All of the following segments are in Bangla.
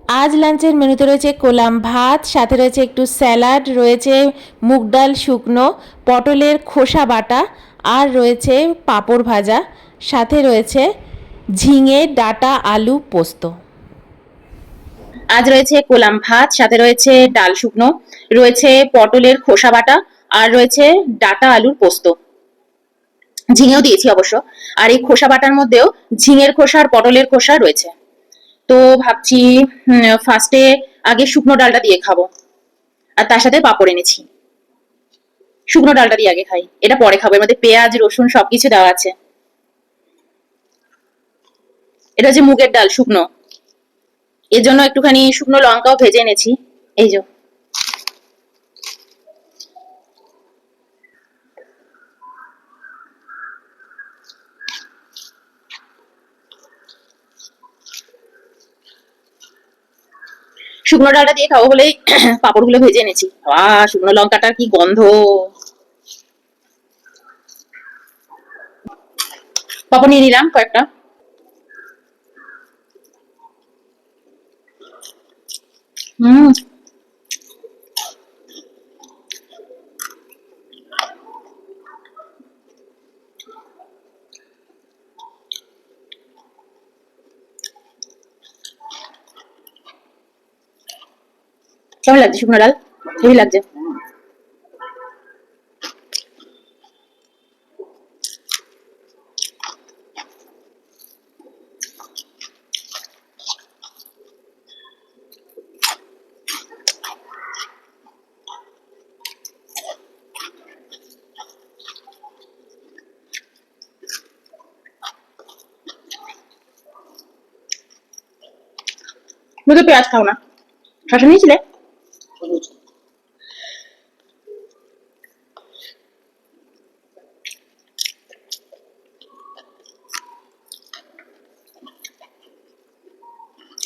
আজ লাঞ্চের মেনুতে রয়েছে কোলাম ভাত, সাথে রয়েছে একটু স্যালাড, রয়েছে মুগ ডাল শুকনো, পটলের খোসা বাটা, আর রয়েছে পাঁপড় ভাজা, সাথে রয়েছে ঝিঙে ডাঁটা আলু পোস্ত। আজ রয়েছে কোলাম ভাত, সাথে রয়েছে ডাল শুকনো, রয়েছে পটলের খোসা বাটা, আর রয়েছে ডাটা আলুর পোস্ত। ঝিঙেও দিয়েছি অবশ্য। আর এই খোসা বাটার মধ্যেও ঝিঙের খোসা আর পটলের খোসা রয়েছে। তো ভাবছি ফার্স্টে আগে শুকনো ডালটা দিয়ে খাবো, আর তার সাথে পাঁপড় এনেছি। শুকনো ডালটা দিয়ে আগে খাই, এটা পরে খাবো। এর মধ্যে পেঁয়াজ রসুন সবকিছু দেওয়া আছে। এটা হচ্ছে মুগের ডাল শুকনো, এর জন্য একটুখানি শুকনো লঙ্কাও ভেজে এনেছি। এই যে শুকনো ডালটা দিয়ে খাবো বলেই পাঁপড়গুলো ভেজে এনেছি। শুকনো লঙ্কাটার কি গন্ধ! পাঁপড় নিয়ে নিলাম কয়েকটা। হুম, কেমন লাগছে শুকনো ডাল? হেভি লাগছে। তুমি তো পেঁয়াজ খাও না, শসা নিয়েছিলে?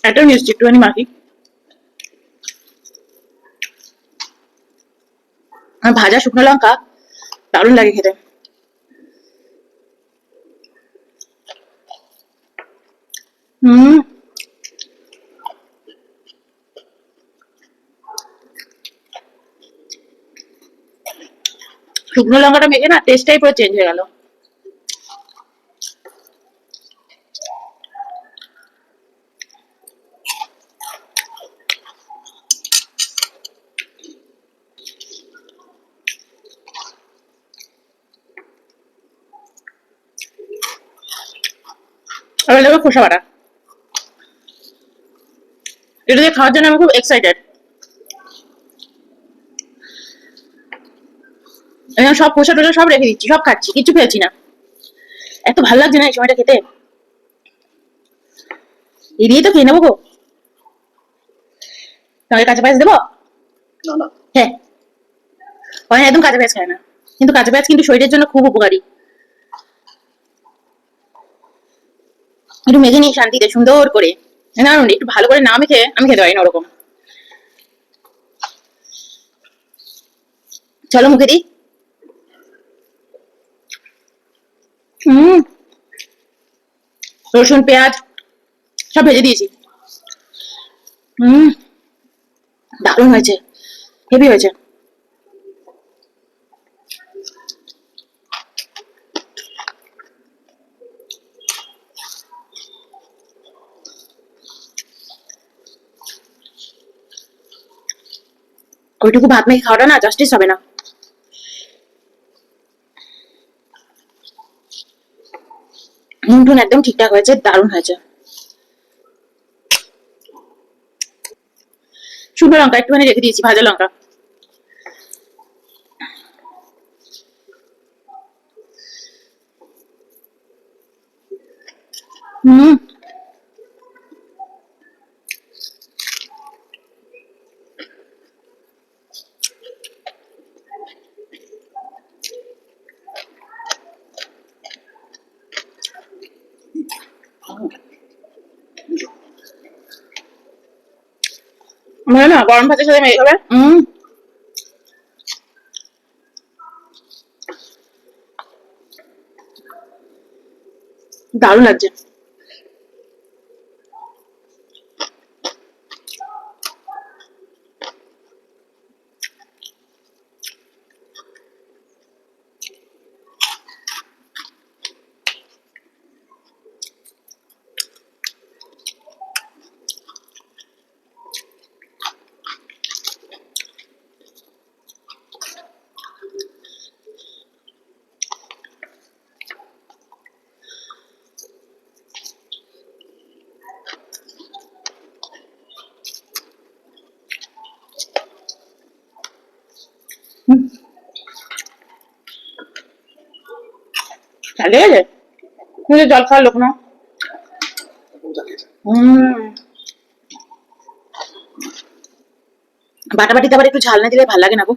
এটাও নিয়েছি একটুখানি মাখি। আর ভাজা শুকনো লঙ্কা দারুণ লাগে খেতে। হুম, শুকনো লঙ্কাটা মেখে না টেস্টটাই পুরো চেঞ্জ হয়ে গেল। আবার দেখো খোসা বাটা, এটা দিয়ে খাওয়ার জন্য আমি খুব এক্সাইটেড। আমি সব খোসা টোসা সব রেখে দিচ্ছি, সব খাচ্ছি, কিছু ফেলছি না। এত ভালো লাগছে না এই সময়টা খেতে, এই দিয়ে তো খেয়ে নেবো গো। তাহলে কাঁচা পেঁয়াজ দেবো? হ্যাঁ, হয় একদম কাঁচা পেঁয়াজ খায় না, কিন্তু কাঁচা পেঁয়াজ কিন্তু শরীরের জন্য খুব উপকারী। একটু মেখে নিই শান্তিতে সুন্দর করে। না একটু ভালো করে না মেখে আমি খেতে পারি না ওরকম। চলো মুখে দিই। হুম, রসুন পেঁয়াজ সব ভেজে দিয়েছি। হুম, দারুণ হয়েছে, হেভি হয়েছে। ওইটুকু ভাত মেখে খাওয়াটা না জাস্টিস হবে না। নুন টুন একদম ঠিকঠাক হয়েছে, দারুণ হয়েছে। শুকনো লঙ্কা একটুখানি রেখে দিয়েছি, ভাজা লঙ্কা। হুম, মানে না গরম ভাতের সাথে মেখে খাবে। দারুণ লাগছে। লেগেছে? তুমি তো জল খাওয়ার লোক না। বাটাবাটিতে আবার একটু ঝাল না দিলে ভালো লাগে না গো।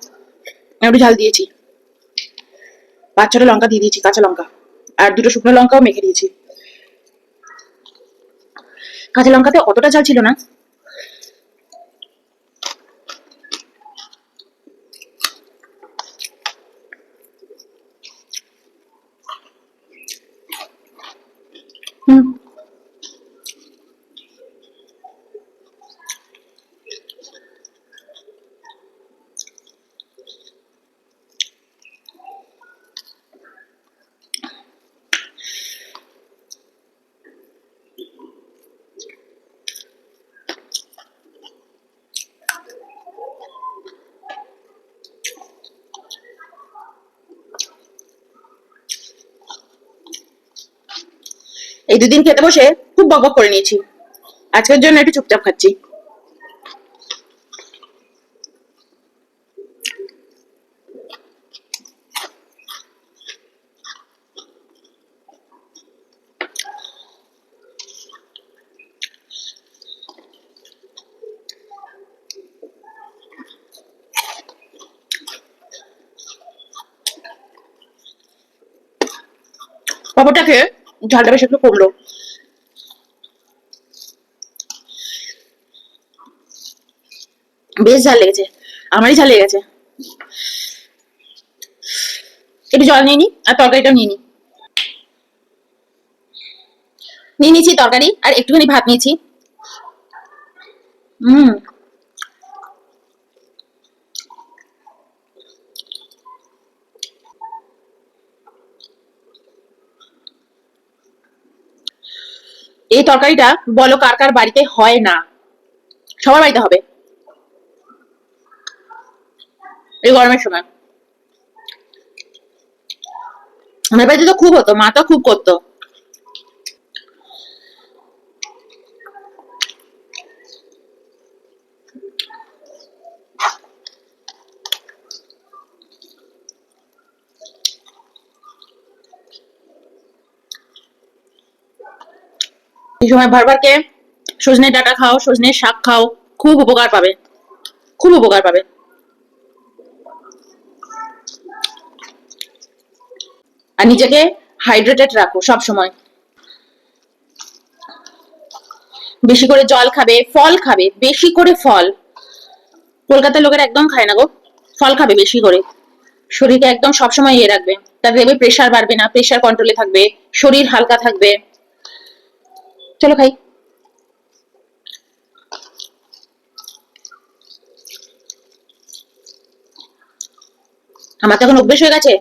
আমি একটু ঝাল দিয়েছি, 5-6টা লঙ্কা দিয়ে দিয়েছি, কাঁচা লঙ্কা, আর 2টো শুকনো লঙ্কাও মেখে দিয়েছি। কাঁচা লঙ্কাতে অতটা ঝাল ছিল না। হুম, এই 2 দিন খেতে বসে খুব বকবক করে নিয়েছি, আজকের জন্য একটু চুপচাপ খাচ্ছি। পাপড়টা খেয়ে ঝালটা বেশ একটু কমলো। বেশ ঝাল লেগেছে, আমারই ঝাল লেগেছে। একটু জল নিয়ে নি, আর তরকারিটাও নিয়ে নি। নিয়ে নিয়েছি তরকারি, আর একটুখানি ভাত নিয়েছি। হুম, এই তরকারিটা বলো কার কার বাড়িতে হয় না, সবার বাড়িতে হবে এই গরমের সময়। আমার বাড়িতে তো খুব হতো, মা তো খুব করতো। এই সময় ভরভরকে সজনে ডাঁটা খাও, সজনের শাক খাও, খুব উপকার পাবে, খুব উপকার পাবে। আর নিজেকে হাইড্রেটেড রাখো সব সময়। বেশি করে জল খাবে, ফল খাবে, বেশি করে ফল। কলকাতার লোকের একদম খায় না গো। ফল খাবে বেশি করে, শরীরকে একদম সবসময় ইয়ে রাখবে। তাতে দেখবে প্রেশার বাড়বে না, প্রেশার কন্ট্রোলে থাকবে, শরীর হালকা থাকবে। চলো খাই। আমার তো এখন অভ্যেস হয়ে গেছে,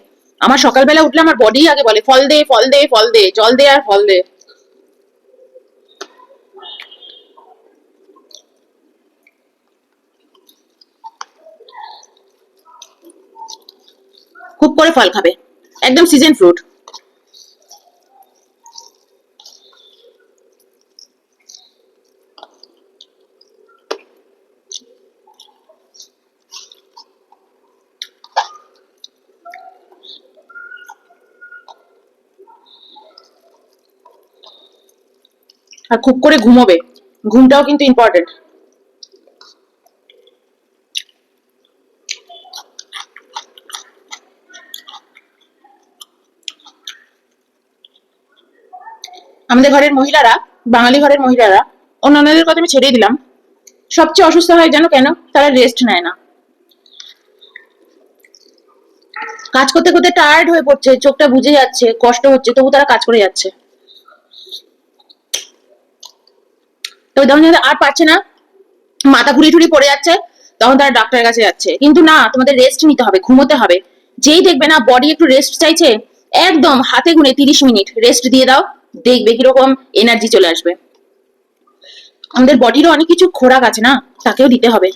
আমার সকালবেলা উঠলে আমার বডি আগে বলে ফল দে, ফল দে, ফল দে, জল দে আর ফল দে। খুব করে ফল খাবে, একদম সিজন ফ্রুট। আর খুব করে ঘুমোবে, ঘুমটাও কিন্তু ইম্পর্টেন্ট। আমাদের ঘরের মহিলারা, বাঙালি ঘরের মহিলারা, অন্যান্যদের কথা আমি ছেড়েই দিলাম, সবচেয়ে অসুস্থ হয় জানো কেন? তারা রেস্ট নেয় না। কাজ করতে করতে টায়ার্ড হয়ে পড়ছে, চোখটা বুজে যাচ্ছে, কষ্ট হচ্ছে, তবু তারা কাজ করে যাচ্ছে। তো তখন আর পারছে না, মাথা ঘুরি টুরি পড়ে যাচ্ছে, তখন তারা ডাক্তারের কাছে যাচ্ছে। কিন্তু না, তোমাদের রেস্ট নিতে হবে, ঘুমোতে হবে। যেই দেখবে না বডি একটু রেস্ট চাইছে, একদম হাতে গুনে 30 মিনিট রেস্ট দিয়ে দাও, দেখবে কিরকম এনার্জি চলে আসবে। আমাদের বডিরও অনেক কিছু খোরাক আছে না, তাকেও দিতে হবে।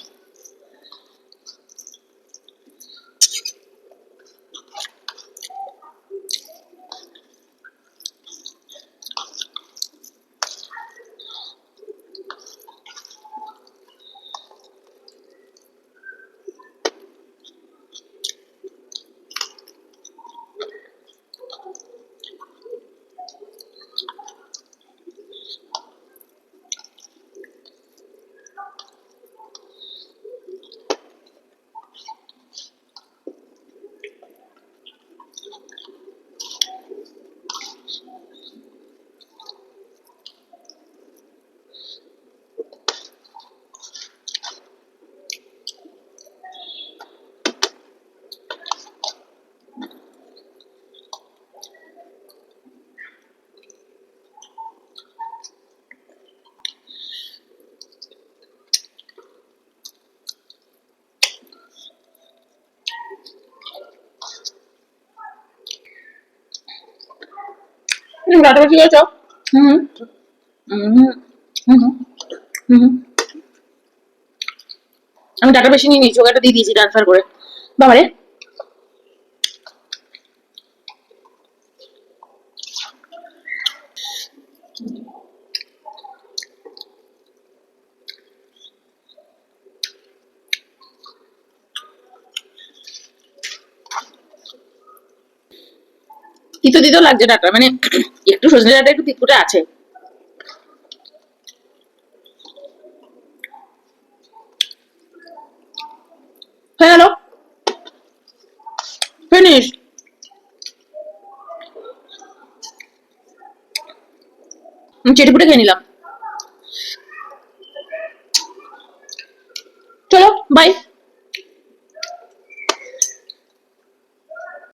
ডাটা বেশি খেয়েছো? হুম হুম হুম হুম হুম। আমি ডাটা বেশি নিয়ে নিয়েছি, ওকে একটা দিয়ে দিয়েছি ট্রান্সফার করে। বাবারে, তিতো তিতো লাগছে ডাটা, মানে একটু সজনে ডাটা একটু তিতকুটে আছে। হয়ে গেল, ফিনিশ। চেটে পুটে খেয়ে নিলাম। চলো বাই।